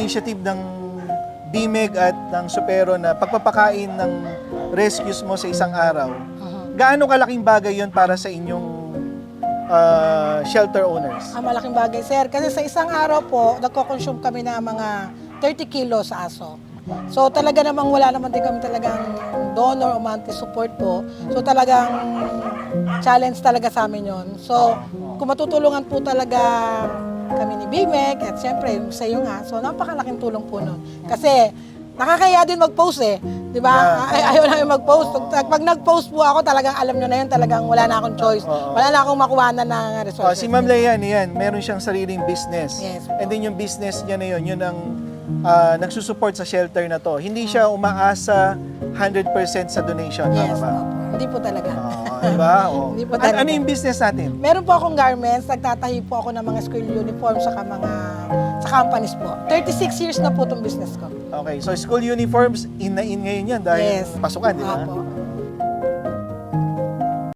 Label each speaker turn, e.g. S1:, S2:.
S1: initiative ng BIMEG at ng Supero na pagpapakain ng rescues mo sa isang araw, gaano kalaking bagay yon para sa inyong shelter owners?
S2: Malaking bagay, sir. Kasi sa isang araw po, nagko-consume kami ng mga 30 kilos sa aso. So talaga namang wala naman din kami talagang donor o monthly support po. So talagang challenge talaga sa amin yon. So kung matutulungan po talaga kami ni BIMEG at siyempre sa iyo nga, so napakalaking tulong po nun. Kasi nakakaya din mag-post eh. Di ba? Ayaw namin mag-post. Pag nag-post po ako, talagang alam nyo na yun, talagang wala na akong choice. Wala na akong makuha na ng resources.
S1: Si Ma'am Leia, yan, meron siyang sariling business.
S2: Yes.
S1: And then yung business niya na yun ang nagsusupport sa shelter na to. Hindi siya umaasa 100% sa donation.
S2: Yes,
S1: tama ba?
S2: opo. Hindi po talaga.
S1: Diba? Oh.
S2: Hindi po talaga.
S1: Ano yung business natin?
S2: Meron po akong garments, nagtatahi po ako ng mga school uniform sa companies po. 36 years na po itong business ko.
S1: Okay, so school uniforms, in na in ngayon yan dahil
S2: Yes.
S1: pasukan, di ba?
S2: Opo.